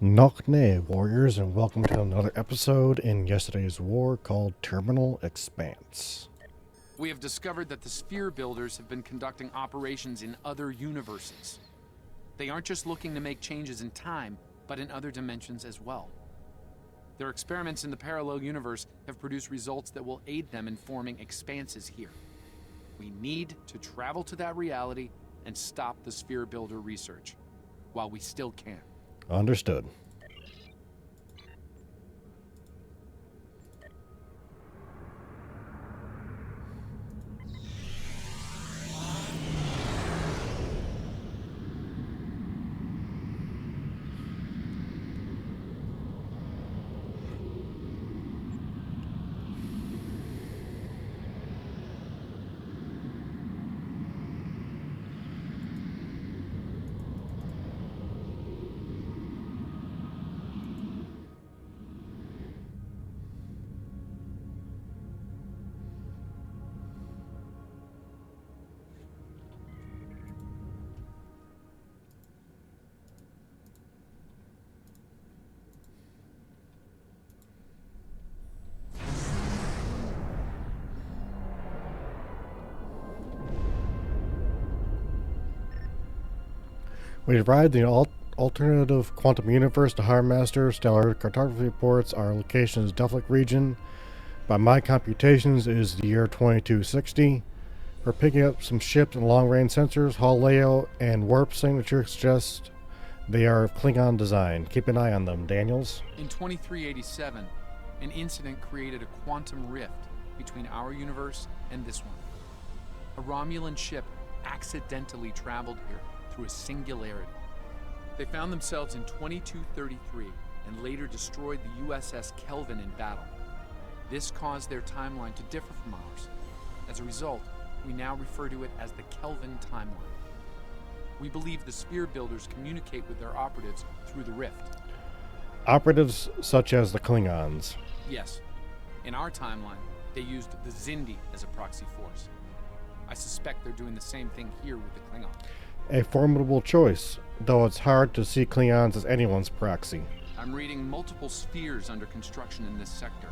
Knockne warriors, and welcome to another episode in yesterday's war called Terminal Expanse. We have discovered that the sphere builders have been conducting operations in other universes. They aren't just looking to make changes in time, but in other dimensions as well. Their experiments in the parallel universe have produced results that will aid them in forming expanses here. We need to travel to that reality and stop the sphere builder research, while we still can. Understood. We arrived in the alternative quantum universe to Harmaster. Stellar cartography reports our location is Dufflick region. By my computations, it is the year 2260. We're picking up some ships and long-range sensors. Hull layout and warp signature suggest they are of Klingon design. Keep an eye on them, Daniels. In 2387, an incident created a quantum rift between our universe and this one. A Romulan ship accidentally traveled here through a singularity. They found themselves in 2233 and later destroyed the USS Kelvin in battle. This caused their timeline to differ from ours. As a result, we now refer to it as the Kelvin timeline. We believe the sphere builders communicate with their operatives through the rift. Operatives such as the Klingons. Yes. In our timeline, they used the Xindi as a proxy force. I suspect they're doing the same thing here with the Klingon. A formidable choice, though it's hard to see Klingons as anyone's proxy. I'm reading multiple spheres under construction in this sector,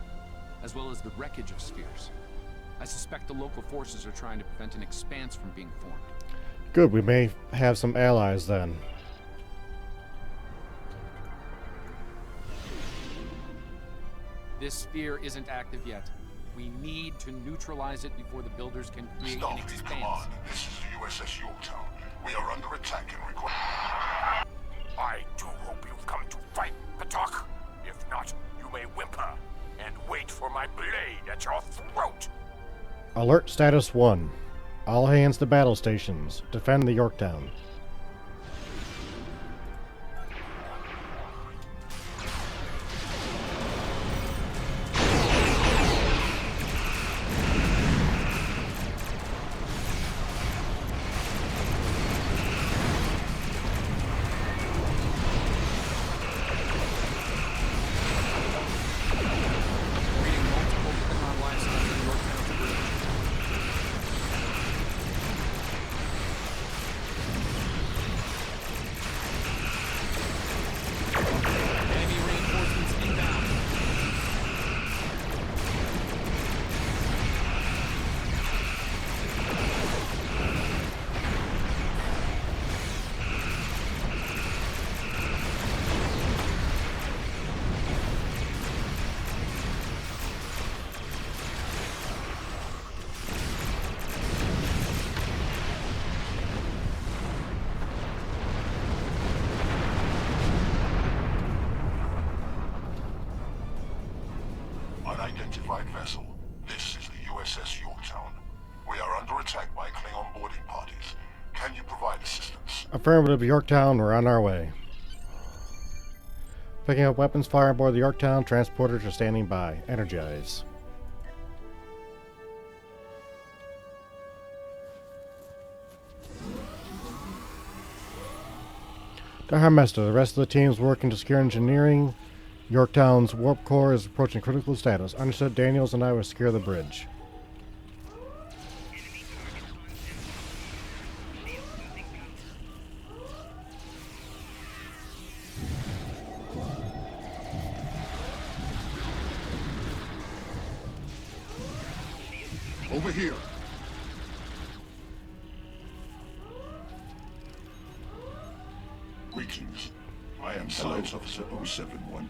as well as the wreckage of spheres. I suspect the local forces are trying to prevent an expanse from being formed. Good, we may have some allies then. This sphere isn't active yet. We need to neutralize it before the builders can create an Starfleet expanse. Command, this is the USS Yorktown. We are under attack and require... I do hope you've come to fight, Patok. If not, you may whimper and wait for my blade at your throat. Alert status 1. All hands to battle stations. Defend the Yorktown. Reading multiple Klingon life signs in Yorktown's bridge. Enemy reinforcements inbound. Unidentified vessel. This is the USS Yorktown. We are under attack by Klingon boarding parties. Can you provide assistance? Affirmative, Yorktown, we're on our way. Picking up weapons, fire aboard the Yorktown. Transporters are standing by. Energize. To Harmaster, the rest of the team's working to secure engineering. Yorktown's warp core is approaching critical status. Understood. Daniels and I will secure the bridge. Over here. Greetings. I am Science Officer 0718.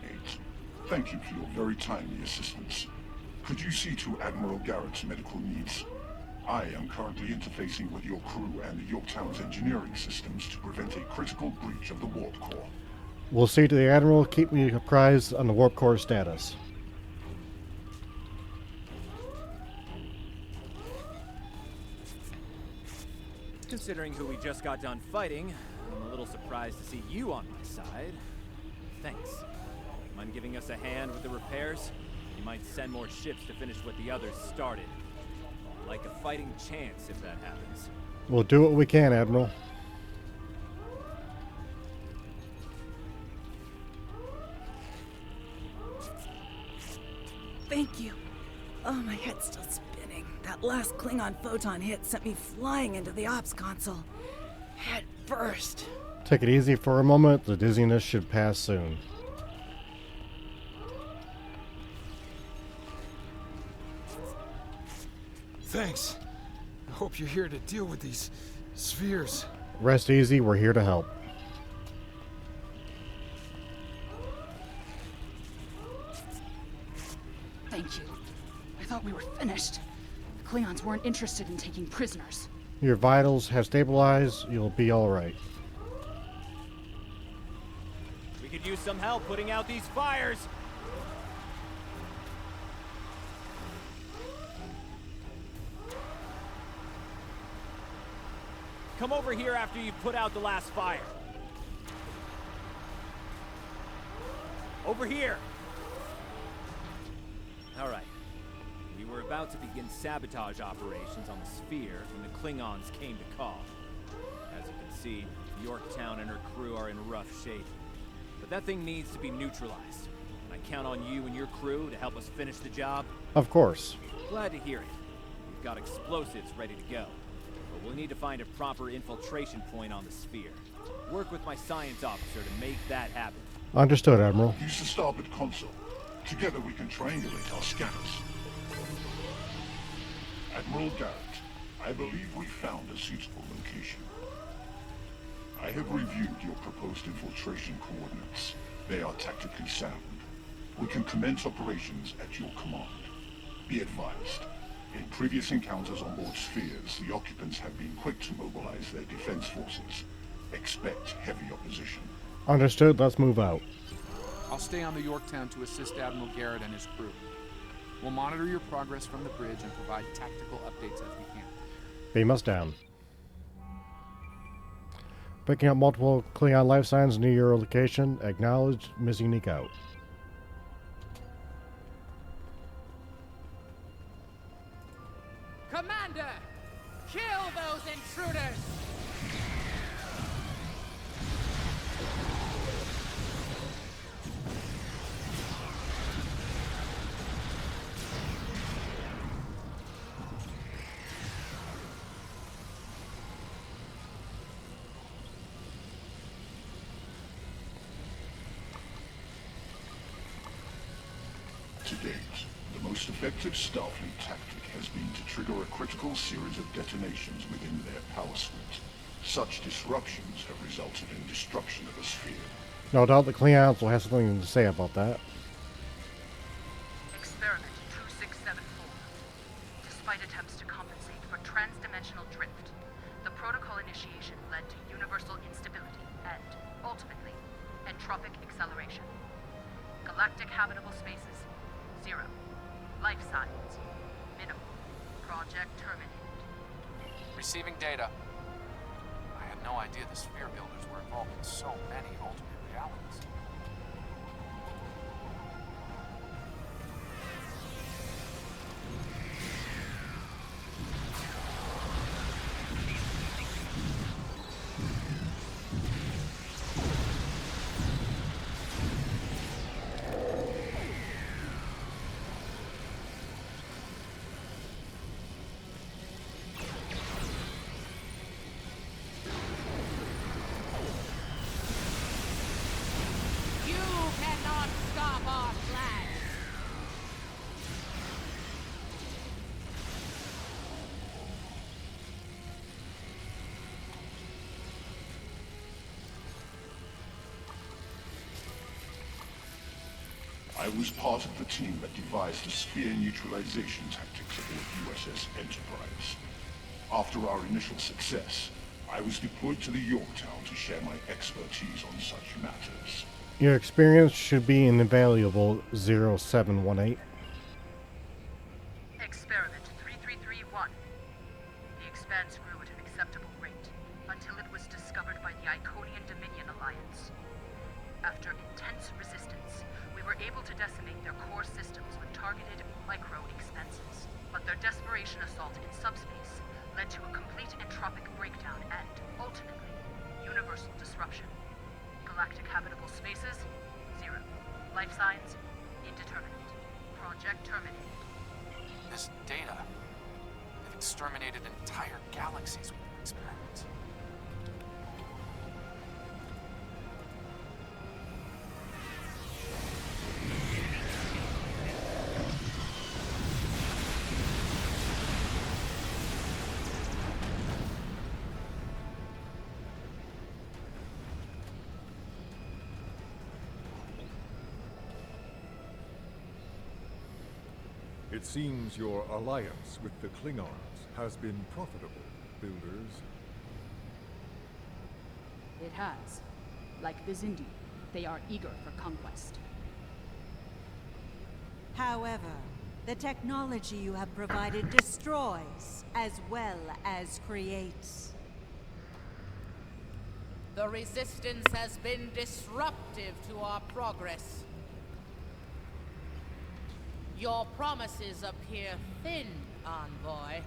Thank you for your very timely assistance. Could you see to Admiral Garrett's medical needs? I am currently interfacing with your crew and the Yorktown's engineering systems to prevent a critical breach of the warp core. We'll see to the Admiral. Keep me apprised on the warp core status. Considering who we just got done fighting, I'm a little surprised to see you on my side. Thanks. Mind giving us a hand with the repairs? You might send more ships to finish what the others started. Like a fighting chance if that happens. We'll do what we can, Admiral. Thank you. Oh, my head's still spinning. That last Klingon photon hit sent me flying into the ops console. Head first. Take it easy for a moment. The dizziness should pass soon. Thanks. I hope you're here to deal with these spheres. Rest easy. We're here to help. Thank you. I thought we were finished. The Klingons weren't interested in taking prisoners. Your vitals have stabilized. You'll be all right. We could use some help putting out these fires! Come over here after you've put out the last fire. Over here! Alright. We were about to begin sabotage operations on the sphere when the Klingons came to call. As you can see, Yorktown and her crew are in rough shape. But that thing needs to be neutralized. And I count on you and your crew to help us finish the job. Of course. Glad to hear it. We've got explosives ready to go. But we'll need to find a proper infiltration point on the sphere. Work with my science officer to make that happen. Understood, Admiral. Use the starboard console. Together we can triangulate our scanners. Admiral Garrett, I believe we found a suitable location. I have reviewed your proposed infiltration coordinates. They are tactically sound. We can commence operations at your command. Be advised, in previous encounters on board spheres, the occupants have been quick to mobilize their defense forces. Expect heavy opposition. Understood. Let's move out. I'll stay on the Yorktown to assist Admiral Garrett and his crew. We'll monitor your progress from the bridge and provide tactical updates as we can. Beam us down. Picking up multiple Klingon life signs near your location. Acknowledged. Missing Nick out. Commander! Kill those intruders! To date, the most effective Starfleet tactic has been to trigger a critical series of detonations within their power suite. Such disruptions have resulted in destruction of a sphere. No doubt the Klingons will have something to say about that. Experiment 2674. Despite attempts to compensate for transdimensional drift, the protocol initiation led to universal instability and, ultimately, entropic acceleration. Galactic habitable spaces, 0. Life signs, minimal. Project terminated. Receiving data. I had no idea the sphere builders were involved in so many alternate realities. was part of the team that devised the sphere neutralization tactics aboard USS Enterprise. After our initial success, I was deployed to the Yorktown to share my expertise on such matters. Your experience should be invaluable, 0718. Experiment 3331. The Expanse grew at an acceptable rate until it was discovered by the Iconian Dominion Alliance. After intense resistance, we were able to decimate their core systems with targeted micro-expenses. But their desperation assault in subspace led to a complete entropic breakdown and, ultimately, universal disruption. Galactic habitable spaces, 0. Life signs, indeterminate. Project terminated. This data, they've exterminated entire galaxies with their experiments. It seems your alliance with the Klingons has been profitable, builders. It has. Like Vizindi, they are eager for conquest. However, the technology you have provided destroys as well as creates. The Resistance has been disruptive to our progress. Your promises appear thin, Envoy.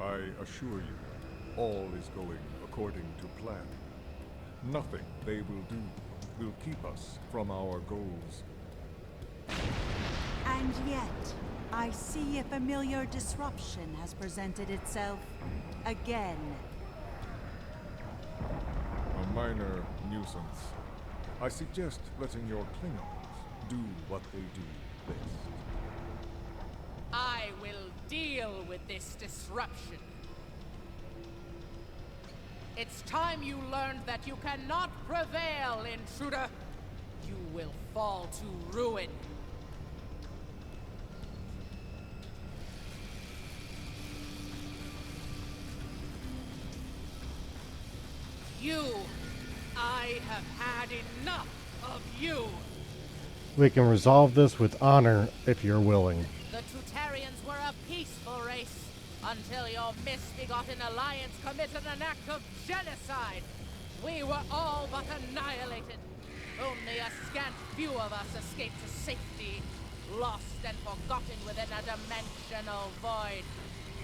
I assure you, all is going according to plan. Nothing they will do will keep us from our goals. And yet, I see a familiar disruption has presented itself again. A minor nuisance. I suggest letting your Klingons do what they do best. I will deal with this disruption. It's time you learned that you cannot prevail, intruder. You will fall to ruin. I have had enough of you. We can resolve this with honor if you're willing. The Tutarians were a peaceful race until your misbegotten alliance committed an act of genocide. We were all but annihilated. Only a scant few of us escaped to safety, lost and forgotten within a dimensional void.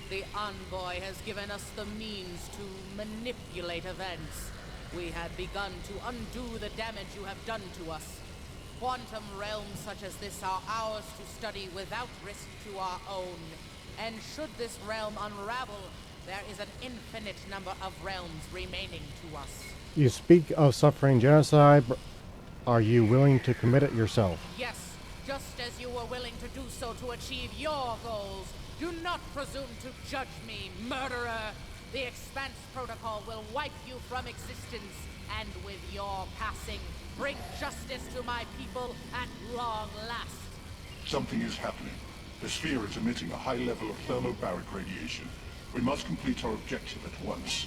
The Envoy has given us the means to manipulate events. We had begun to undo the damage you have done to us. Quantum realms such as this are ours to study without risk to our own. And should this realm unravel, there is an infinite number of realms remaining to us. You speak of suffering genocide. Are you willing to commit it yourself? Yes, just as you were willing to do so to achieve your goals. Do not presume to judge me, murderer. The Expanse Protocol will wipe you from existence, and with your passing, bring justice to my people at long last. Something is happening. The sphere is emitting a high level of thermobaric radiation. We must complete our objective at once.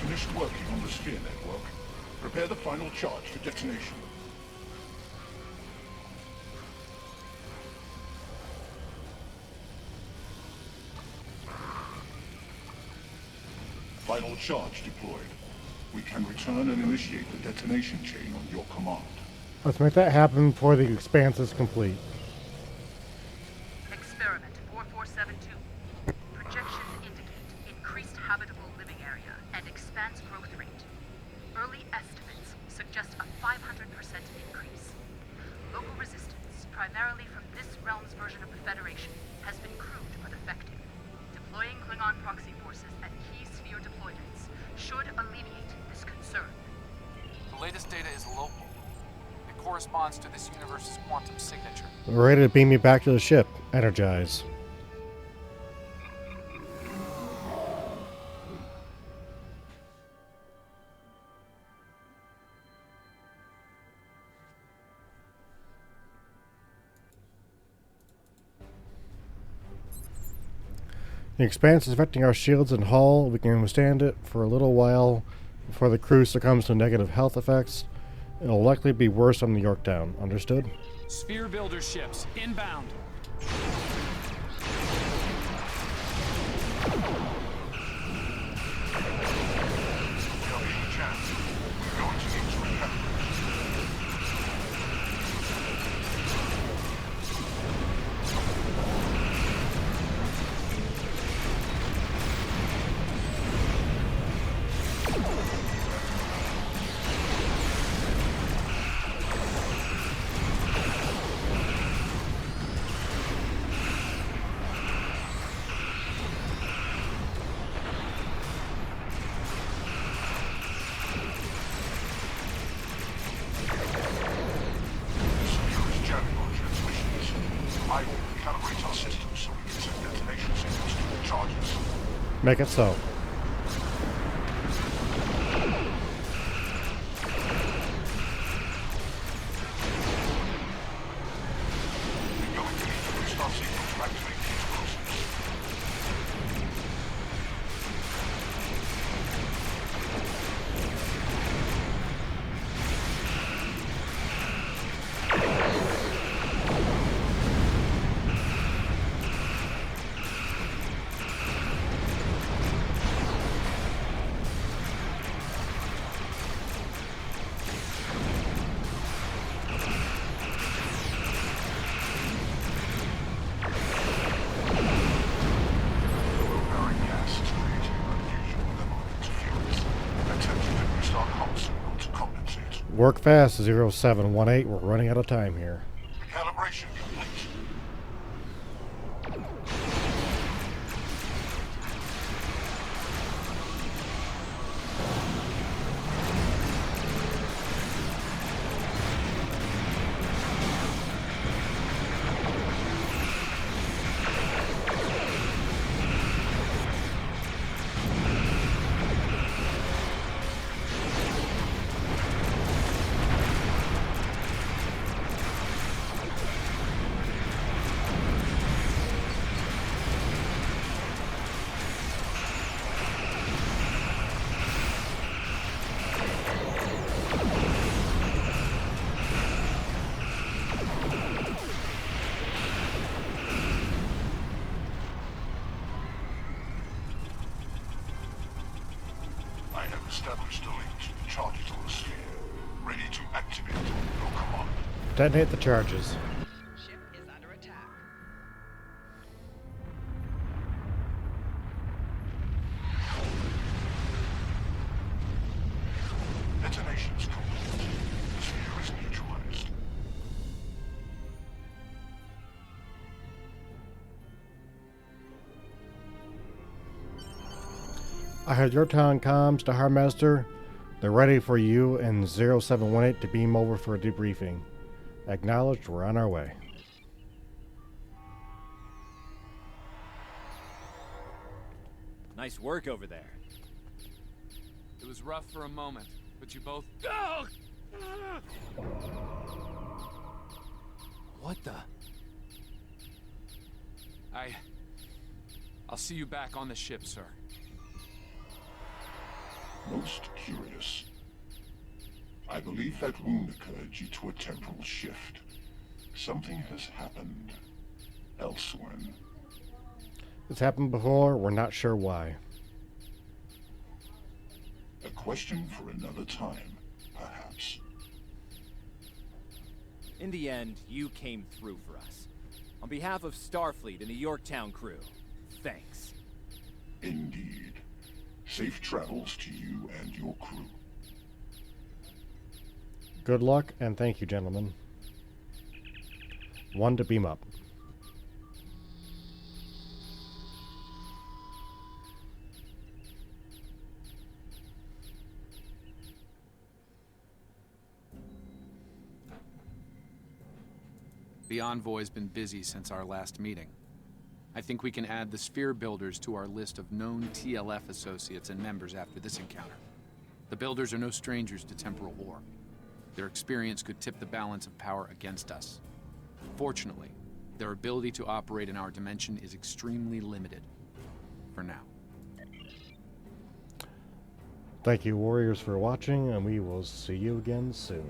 Finished working on the sphere network. Prepare the final charge for detonation. Final charge deployed. We can return and initiate the detonation chain on your command. Let's make that happen before the expanse is complete. Experiment 4472. Projections indicate increased habitable living area and expanse growth rate. Early estimates suggest a 500% increase. Local resistance, primarily from this realm's version of the Federation, has been crude but effective. Deploying Klingon proxy forces at key sphere deployments should alleviate this concern. The latest data is local. It corresponds to this universe's quantum signature. We're ready to beam me back to the ship. Energize. The expanse is affecting our shields and hull. We can withstand it for a little while before the crew succumbs to negative health effects. It'll likely be worse on the Yorktown. Understood? Sphere builder ships inbound. Make it so. Work fast, 0718. We're running out of time here. Calibration complete. Established the link. Charges on the sphere. Ready to activate your command. Detonate the charges. Ship is under attack. Detonation's complete. The sphere is neutralized. I heard your town comms to Harmaster. They're ready for you and 0718 to beam over for a debriefing. Acknowledged, we're on our way. Nice work over there. It was rough for a moment, but you both... What the... I'll see you back on the ship, sir. Most curious. I believe that wound occurred due to a temporal shift. Something has happened elsewhere. It's happened before, we're not sure why. question for another time, perhaps. In the end, you came through for us. On behalf of Starfleet and the Yorktown crew, thanks. Indeed. Safe travels to you and your crew. Good luck, and thank you, gentlemen. One to beam up. The Envoy's been busy since our last meeting. I think we can add the Sphere Builders to our list of known TLF associates and members after this encounter. The Builders are no strangers to temporal war. Their experience could tip the balance of power against us. Fortunately, their ability to operate in our dimension is extremely limited. For now. Thank you, Warriors, for watching, and we will see you again soon.